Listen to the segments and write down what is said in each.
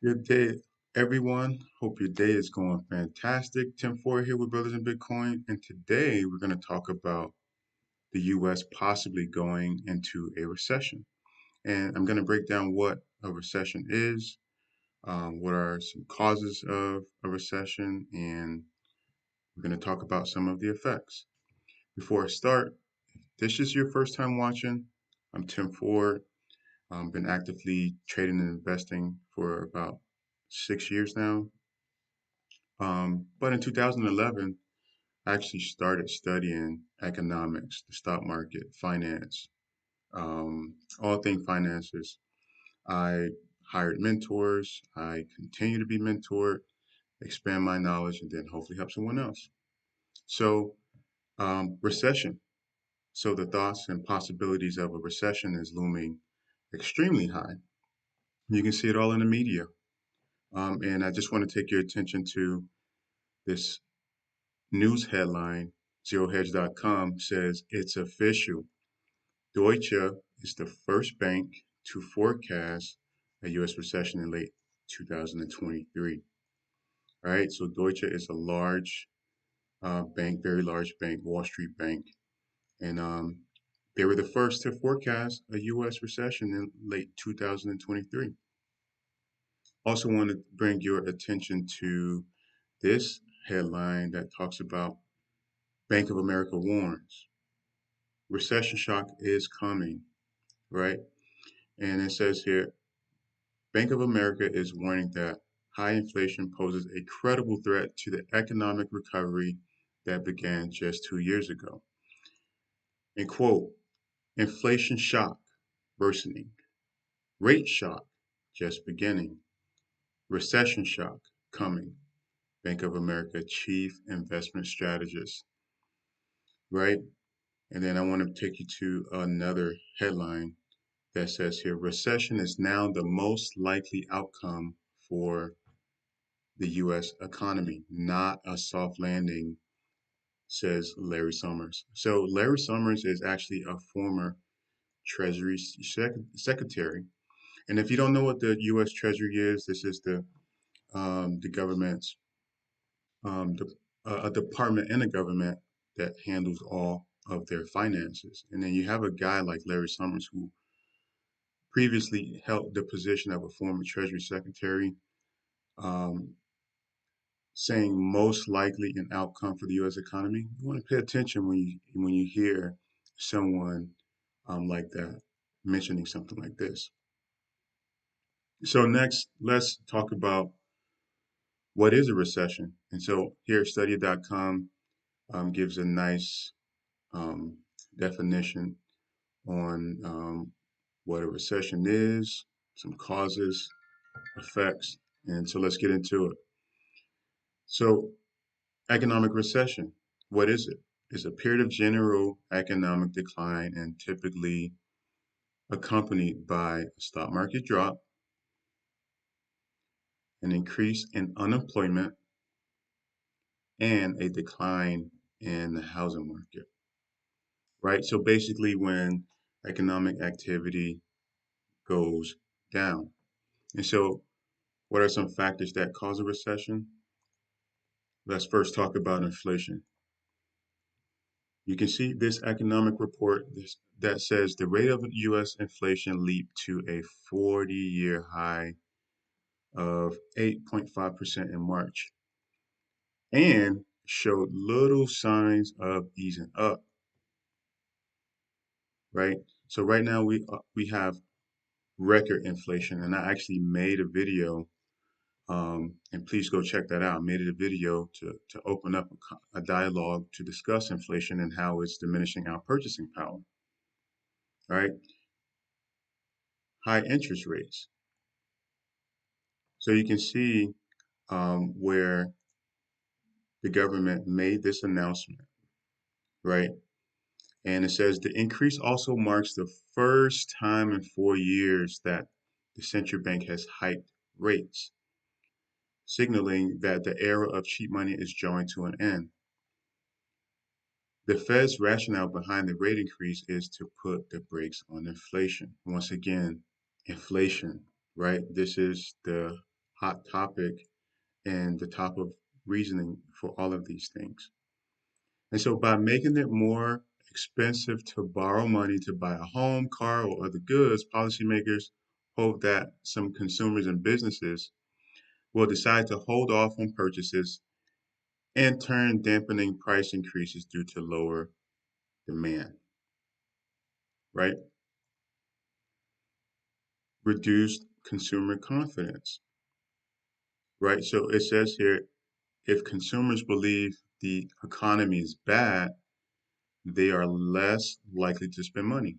Good day, everyone. Hope your day is going fantastic. Tim Ford here with Brothers in Bitcoin, and today we're going to talk about the U.S. possibly going into a recession. And I'm going to break down what a recession is, what are some causes of a recession, and we're going to talk about some of the effects. Before I start, if this is your first time watching, I'm Tim Ford. I've been actively trading and investing for about 6 years now. But in 2011, I actually started studying economics, the stock market, finance, all things finances. I hired mentors. I continue to be mentored, expand my knowledge, and then hopefully help someone else. So, recession. So the thoughts and possibilities of a recession is looming extremely high. You can see it all in the media. And I just want to take your attention to this news headline. ZeroHedge.com says it's official. Deutsche is the first bank to forecast a U.S. recession in late 2023. All right, so Deutsche is a large bank, very large bank, Wall Street bank, and they were the first to forecast a U.S. recession in late 2023. Also, want to bring your attention to this headline that talks about Bank of America warns recession shock is coming, right? And it says here, Bank of America is warning that high inflation poses a credible threat to the economic recovery that began just 2 years ago. And quote, inflation shock worsening, rate shock just beginning, recession shock coming. Bank of America chief investment strategist, right? And then I want to take you to another headline that says here, recession is now the most likely outcome for the U.S. economy, not a soft landing, says Larry Summers. So Larry Summers is actually a former Treasury Secretary. And if you don't know what the U.S. Treasury is, this is the government's the, a department in the government that handles all of their finances. And then you have a guy like Larry Summers who previously held the position of a former Treasury Secretary. Um, Saying most likely an outcome for the U.S. economy, you want to pay attention when you hear someone like that mentioning something like this. So next, let's talk about what is a recession. And so here, Study.com gives a nice um, definition on what a recession is, some causes, effects, and so let's get into it. So economic recession, what is it? It's a period of general economic decline and typically accompanied by a stock market drop, an increase in unemployment, and a decline in the housing market, right? So basically, when economic activity goes down. And so, what are some factors that cause a recession? Let's first talk about inflation. You can see this economic report that says the rate of U.S. inflation leaped to a 40-year high of 8.5% in March and showed little signs of easing up, right? So right now we have record inflation, and I actually made a video, and please go check that out. I made a video to open up a dialogue to discuss inflation and how it's diminishing our purchasing power, right? High interest rates. So you can see where the government made this announcement, right? And it says the increase also marks the first time in 4 years that the central bank has hiked rates, signaling that the era of cheap money is drawing to an end. The Fed's rationale behind the rate increase is to put the brakes on inflation. Once again, inflation, right? This is the hot topic and the top of reasoning for all of these things. And so by making it more expensive to borrow money to buy a home, car, or other goods, policymakers hope that some consumers and businesses will decide to hold off on purchases, in turn dampening price increases due to lower demand, right? Reduced consumer confidence, right? So it says here, if consumers believe the economy is bad, they are less likely to spend money.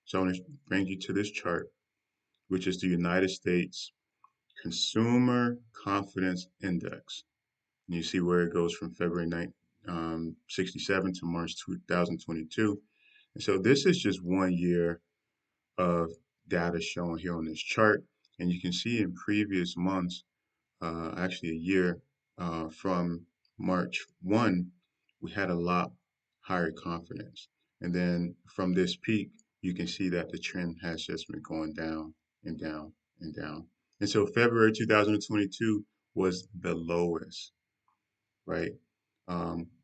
So I want to bring you to this chart, which is the United States Consumer Confidence Index. And you see where it goes from February 67 to March 2022. And so this is just 1 year of data shown here on this chart. And you can see in previous months, actually a year from March 1, we had a lot higher confidence. And then from this peak, you can see that the trend has just been going down and down and down. And so February 2022 was the lowest, right?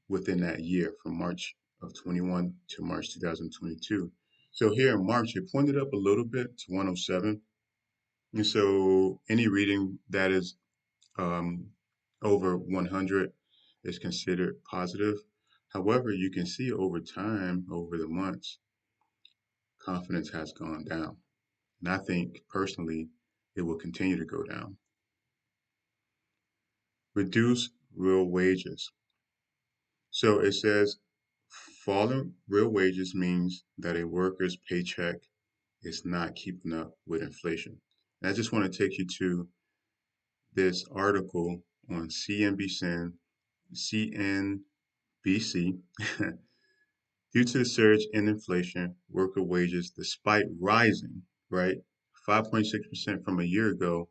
Within that year from March of 21 to March 2022. So here in March, it pointed up a little bit to 107. And so any reading that is um, over 100 is considered positive. However, you can see over time, over the months, confidence has gone down. And I think personally, it will continue to go down. Reduce real wages. So it says falling real wages means that a worker's paycheck is not keeping up with inflation. And I just want to take you to this article on CNBC. Due to the surge in inflation, worker wages, despite rising, right, 5.6% from a year ago,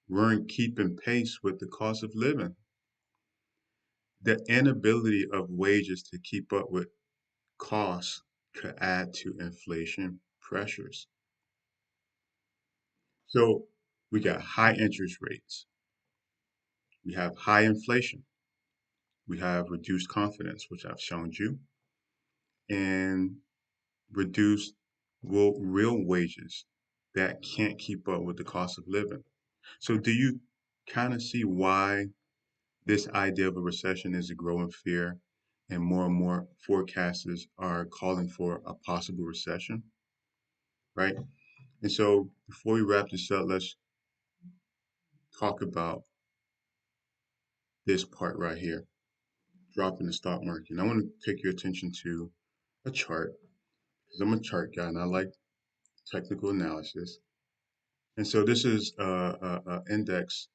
weren't keeping pace with the cost of living. The inability of wages to keep up with costs could add to inflation pressures. So we got high interest rates, we have high inflation, we have reduced confidence, which I've shown you, and reduced real wages that can't keep up with the cost of living. So, do you kind of see why this idea of a recession is a growing fear and more forecasters are calling for a possible recession, right? And so, before we wrap this up, let's talk about this part right here, dropping the stock market. And I want to take your attention to a chart because I'm a chart guy and I like technical analysis. And so this is a index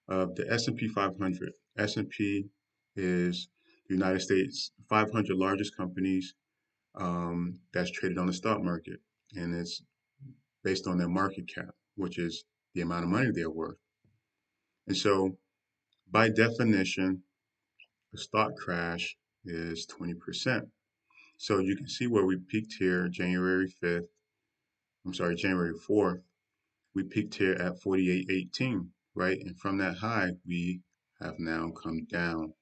of the S&P 500. S&P is the United States 500 largest companies that's traded on the stock market, and it's based on their market cap, which is the amount of money they're worth. And so, by definition, a stock crash is 20%. So you can see where we peaked here January 5th. I'm sorry, January 4th. We peaked here at 48.18, right? And from that high, we have now come down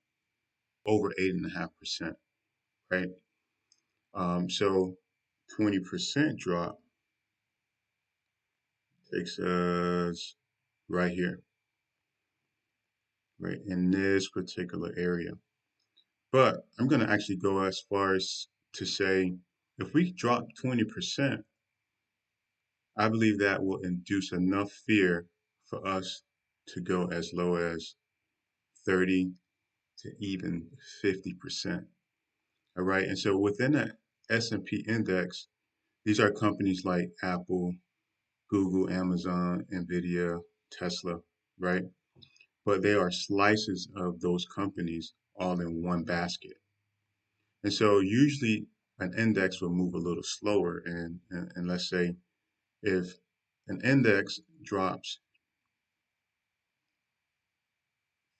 over 8.5%, right? So 20% drop takes us right here, right, in this particular area. But I'm going to actually go as far as to say if we drop 20%, I believe that will induce enough fear for us to go as low as 30 to even 50%. All right. And so within that S&P index, these are companies like Apple, Google, Amazon, Nvidia, Tesla, right? But they are slices of those companies all in one basket. And so usually an index will move a little slower. And let's say if an index drops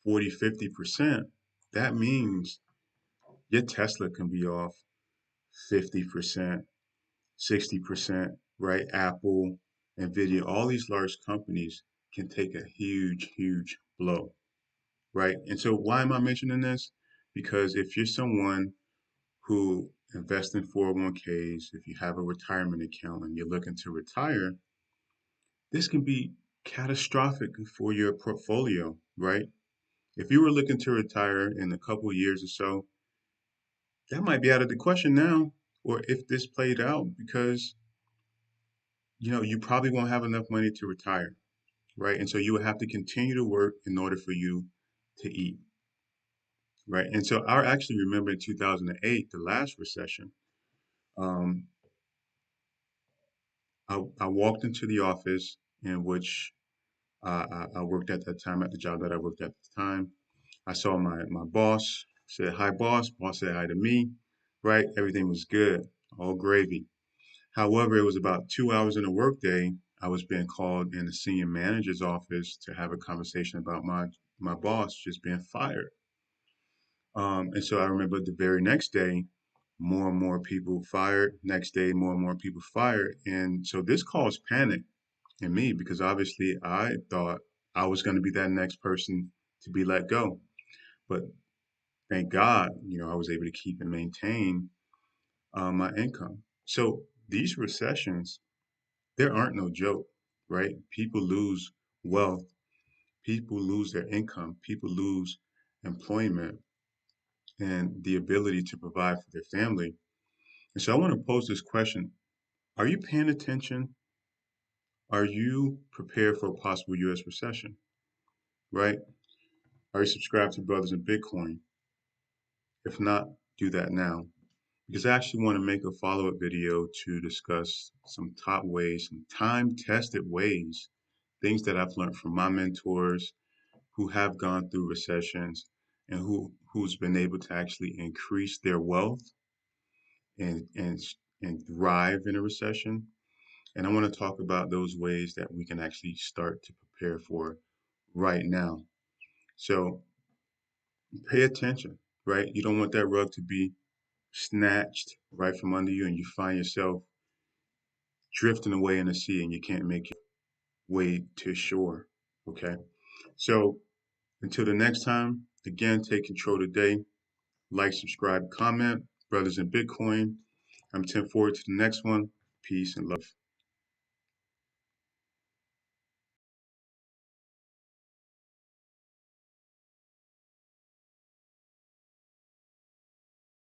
40, 50%, that means your Tesla can be off 50%, 60%, right? Apple, Nvidia, all these large companies can take a huge, huge blow, right? And so why am I mentioning this? Because if you're someone who invests in 401ks, if you have a retirement account and you're looking to retire, this can be catastrophic for your portfolio, right? If you were looking to retire in a couple of years or so, that might be out of the question now, or if this played out, because you probably won't have enough money to retire, right? And so you would have to continue to work in order for you to eat, right? And so I actually remember in 2008, the last recession, um, I walked into the office in which I worked at that time, at the job that I worked at the time. I saw my boss, said, "Hi, boss." Boss said hi to me, right? Everything was good, all gravy. However, it was about 2 hours in a workday. I was being called in the senior manager's office to have a conversation about my boss just being fired. And so I remember the very next day, more and more people fired. Next day, more and more people fired. And so this caused panic in me because obviously I thought I was going to be that next person to be let go. But thank God, I was able to keep and maintain my income. So these recessions, there aren't no joke, right? People lose wealth, people lose their income, people lose employment and the ability to provide for their family. And so I want to pose this question. Are you paying attention? Are you prepared for a possible US recession, right? Are you subscribed to Brothers in Bitcoin? If not, do that now. Because I actually want to make a follow-up video to discuss some top ways, some time-tested ways, things that I've learned from my mentors who have gone through recessions and who's been able to actually increase their wealth and and thrive in a recession. And I want to talk about those ways that we can actually start to prepare for right now. So pay attention, right? You don't want that rug to be snatched right from under you and you find yourself drifting away in the sea and you can't make your way to shore. Okay. So until the next time, again, take control today. Like, subscribe, comment. Brothers in Bitcoin. I'm 10 forward to the next one. Peace and love.